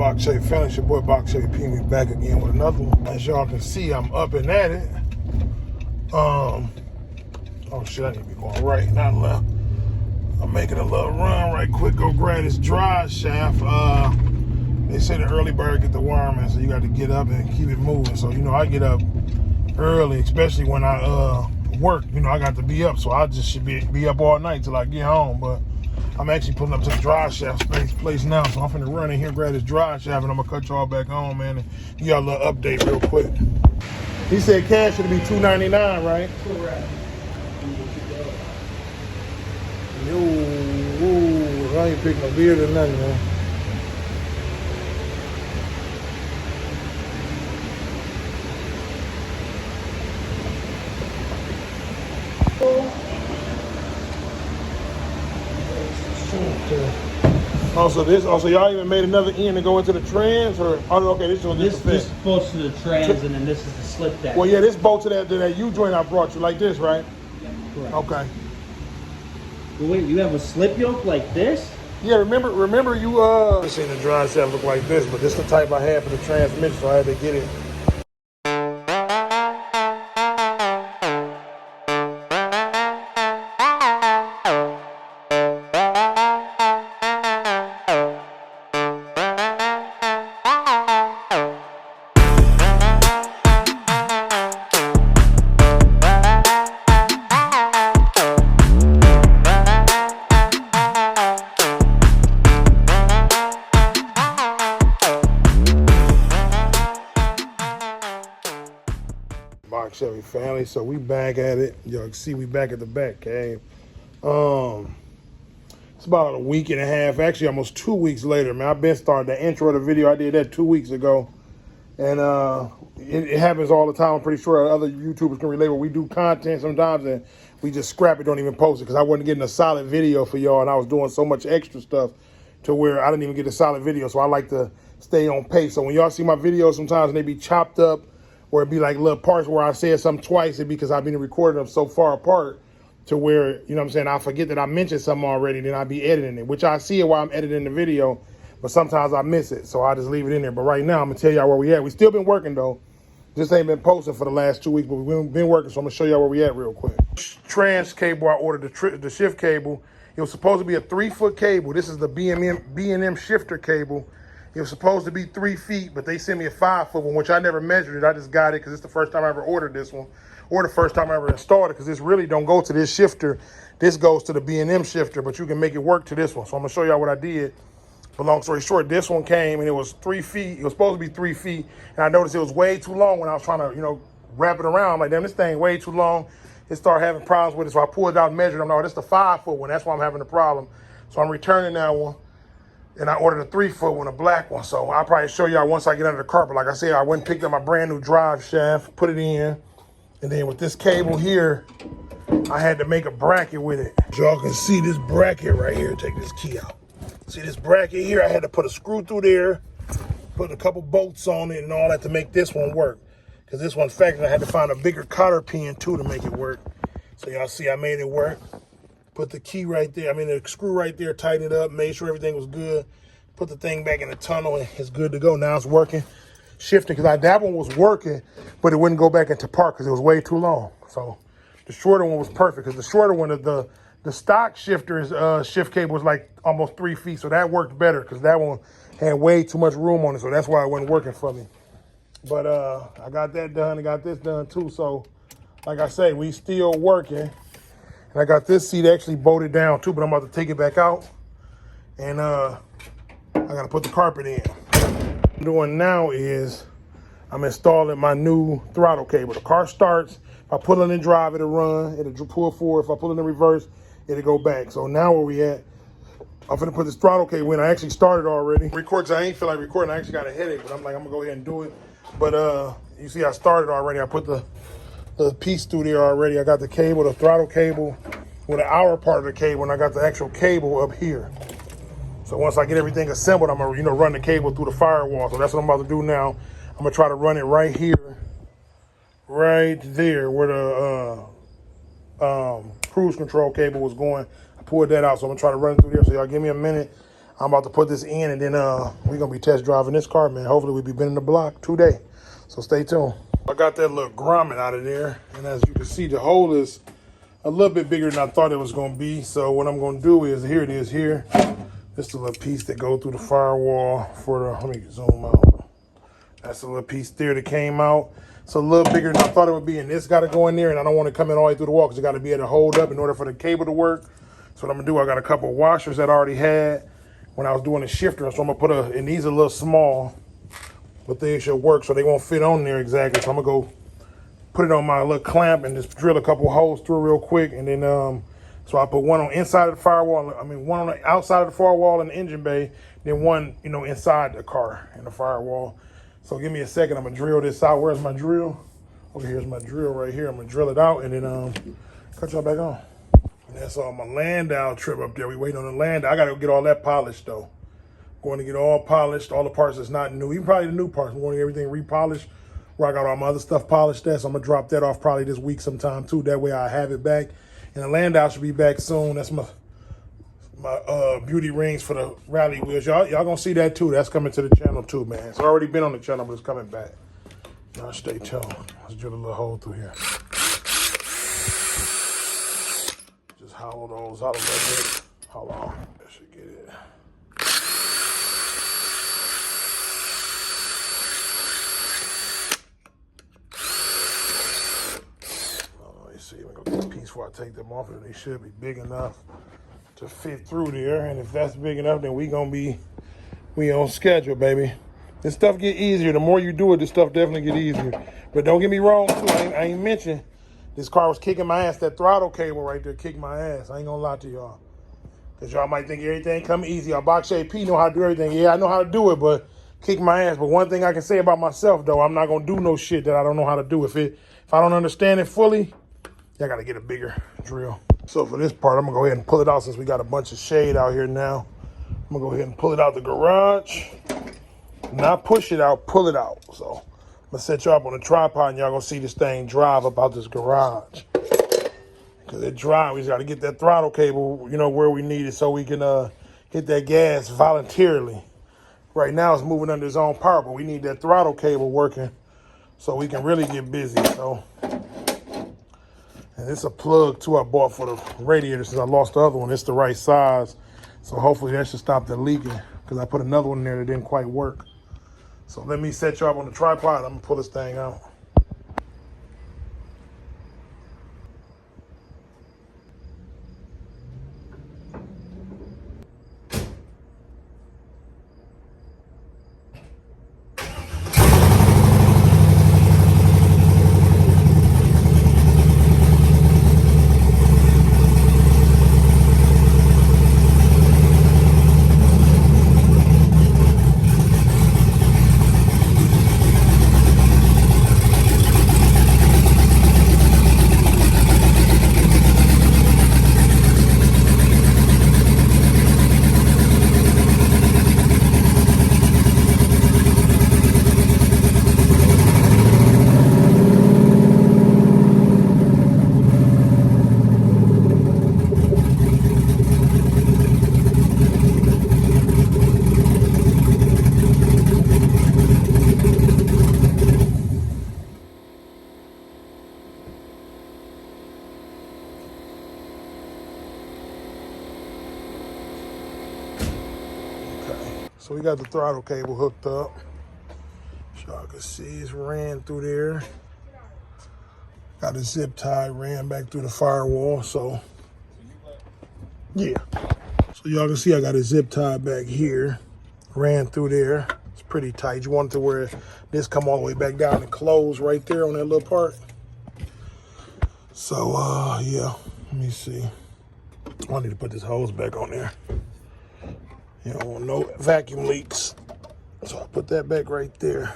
Box Shape Finish, your boy Box Shape P. Me back again with another one. As y'all can see, I'm up and at it. Oh shit, I need to be going right, not left. I'm making a little run right quick, go grab this drive shaft. They say the early bird get the worm, man, so you got to get up and keep it moving. So, you know, I get up early, especially when I work. You know, I got to be up, so I just should be up all night till I get home. But I'm actually pulling up to the drive shaft place now, so I'm finna run in here, grab this drive shaft, and I'm gonna cut y'all back on, man, and give y'all a little update real quick. He said cash should be $299, right? Correct. Yo, I ain't picking no beard or nothing, man. Also, y'all even made another end to go into the trans, or okay, this one This bolts to the trans, and then this is the slip deck. Well, yeah, this bolt to that U joint I brought you, like this, right? Correct. Okay. But wait, you have a slip yoke like this? Yeah, remember you seen the drive shaft look like this, but this is the type I had for the transmission, so I had to get it. Box Chevy family, so we back at it. Y'all can see we back at the back cave. It's about a week and a half, actually almost 2 weeks later, man. I've been starting the intro of the video. I did that 2 weeks ago, and it happens all the time. I'm pretty sure other YouTubers can relate where we do content sometimes and we just scrap it, don't even post it, because I wasn't getting a solid video for y'all, and I was doing so much extra stuff to where I didn't even get a solid video. So I like to stay on pace. So when y'all see my videos sometimes and they be chopped up, or it'd be like little parts where I said something twice, it'd be because I've been recording them so far apart to where, you know what I'm saying, I forget that I mentioned something already, then I'd be editing it, which I see it while I'm editing the video, but sometimes I miss it, so I just leave it in there. But right now, I'm gonna tell y'all where we at. We still been working though. Just ain't been posting for the last 2 weeks, but we've been working, so I'm gonna show y'all where we at real quick. Trans cable, I ordered the shift cable. It was supposed to be a 3-foot cable. This is the B&M shifter cable. It was supposed to be 3 feet, but they sent me a 5-foot one, which I never measured it. I just got it because it's the first time I ever ordered this one, or the first time I ever installed it, because this really don't go to this shifter. This goes to the B&M shifter, but you can make it work to this one. So I'm gonna show y'all what I did. But long story short, this one came and it was 3 feet. It was supposed to be 3 feet, and I noticed it was way too long when I was trying to, you know, wrap it around. I'm like, damn, this thing way too long. It started having problems with it, so I pulled it out and measured. I'm like, oh, this is the 5-foot one. That's why I'm having the problem. So I'm returning that one. And I ordered a 3-foot one, a black one. So I'll probably show y'all once I get under the carpet. Like I said, I went and picked up my brand new drive shaft, put it in. And then with this cable here, I had to make a bracket with it. Y'all can see this bracket right here. Take this key out. See this bracket here? I had to put a screw through there, put a couple bolts on it and all that to make this one work. Because this one's factory, I had to find a bigger cotter pin too to make it work. So y'all see I made it work. Put the key right there, the screw right there, tighten it up, made sure everything was good. Put the thing back in the tunnel and it's good to go. Now it's working, shifting, because that one was working, but it wouldn't go back into park because it was way too long. So the shorter one was perfect, because the shorter one, the stock shifter's shift cable was like almost 3 feet, so that worked better because that one had way too much room on it, so that's why it wasn't working for me. But I got that done and got this done too. So like I say, we still working. And I got this seat actually bolted down too, but I'm about to take it back out. And I gotta put the carpet in. What I'm doing now is I'm installing my new throttle cable. The car starts, if I pull it in drive, it'll run, it'll pull forward. If I pull it in reverse, it'll go back. So now where we at, I'm gonna put this throttle cable in. I actually started already. Records, I ain't feel like recording, I actually got a headache, but I'm like, I'm gonna go ahead and do it. But you see I started already. I put the piece through there already. I got the cable, the throttle cable with the hour part of the cable, and I got the actual cable up here. So once I get everything assembled, I'm gonna, run the cable through the firewall. So that's what I'm about to do now. I'm gonna try to run it right here, right there where the cruise control cable was going. I pulled that out, so I'm gonna try to run it through there. So y'all give me a minute. I'm about to put this in, and then we're gonna be test driving this car, man. Hopefully we'll be bending the block today. So stay tuned. I got that little grommet out of there, and as you can see, the hole is a little bit bigger than I thought it was gonna be. So what I'm gonna do is, here it is here. This is a little piece that goes through the firewall for the, let me zoom out. That's a little piece there that came out. It's a little bigger than I thought it would be, and this got to go in there, and I don't want to come in all the way through the wall because it got to be able to hold up in order for the cable to work. So what I'm gonna do, I got a couple of washers that I already had when I was doing the shifter, so I'm gonna put and these are a little small, but they should work, so they won't fit on there exactly. So I'm gonna go put it on my little clamp and just drill a couple holes through real quick, and then so I put one on inside of the firewall, one on the outside of the firewall in the engine bay, then one, inside the car in the firewall. So give me a second, I'm gonna drill this out. Where's my drill? Okay, here's my drill right here. I'm gonna drill it out and then cut y'all back on. And that's all my Landau trip up there. We waiting on the Landau. I gotta get all that polished though. Going to get all polished, all the parts that's not new, even probably the new parts. I'm going to get everything repolished where I got all my other stuff polished at. So I'm gonna drop that off probably this week sometime too. That way I have it back. And the Landau should be back soon. That's my beauty rings for the rally wheels. Y'all gonna see that too. That's coming to the channel too, man. It's already been on the channel, but it's coming back. Y'all stay tuned. Let's drill a little hole through here. Just hollow those out a little bit. Hold on. That should get it. Let me see. I'm gonna get a piece before I take them off, and they should be big enough to fit through there. And if that's big enough, then we on schedule, baby. This stuff get easier. The more you do it, this stuff definitely get easier. But don't get me wrong, too. I ain't mentioned this car was kicking my ass. That throttle cable right there kicked my ass. I ain't gonna lie to y'all. Because y'all might think everything come easy. Box P know how to do everything. Yeah, I know how to do it, but kick my ass. But one thing I can say about myself, though, I'm not gonna do no shit that I don't know how to do. If I don't understand it fully, I gotta get a bigger drill. So for this part, I'm gonna go ahead and pull it out since we got a bunch of shade out here now. I'm gonna go ahead and pull it out the garage. Not push it out, pull it out. So I'm gonna set y'all up on a tripod and y'all gonna see this thing drive up out this garage. Cause it drive, we just gotta get that throttle cable, where we need it so we can hit that gas voluntarily. Right now it's moving under its own power, but we need that throttle cable working so we can really get busy. So, and it's a plug too I bought for the radiator since I lost the other one. It's the right size. So hopefully that should stop the leaking because I put another one in there that didn't quite work. So let me set you up on the tripod. I'm gonna pull this thing out. So we got the throttle cable hooked up. So y'all can see it's ran through there. Got a zip tie, ran back through the firewall. So yeah. So y'all can see I got a zip tie back here. Ran through there. It's pretty tight. You want it to where this come all the way back down and close right there on that little part. So yeah, let me see. I need to put this hose back on there. You don't want no vacuum leaks. So I put that back right there.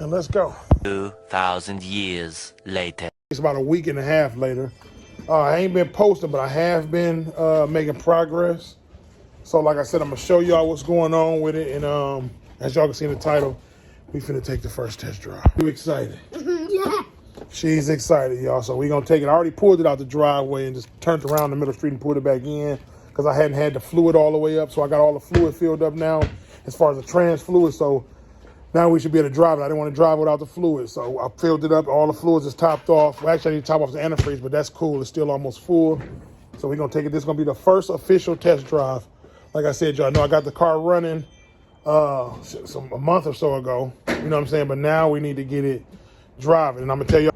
And let's go. 2,000 years later. It's about a week and a half later. I ain't been posting, but I have been making progress. So like I said, I'm gonna show y'all what's going on with it. And as y'all can see in the title, we finna take the first test drive. You excited? Yeah. She's excited, y'all. So we gonna take it. I already pulled it out the driveway and just turned around the middle street and pulled it back in. because I hadn't had the fluid all the way up. So I got all the fluid filled up now as far as the trans fluid. So now we should be able to drive it. I didn't want to drive without the fluid. So I filled it up. All the fluids is topped off. Well, actually, I need to top off the antifreeze, but that's cool. It's still almost full. So we're going to take it. This is going to be the first official test drive. Like I said, y'all know I got the car running a month or so ago. You know what I'm saying? But now we need to get it driving. And I'm going to tell you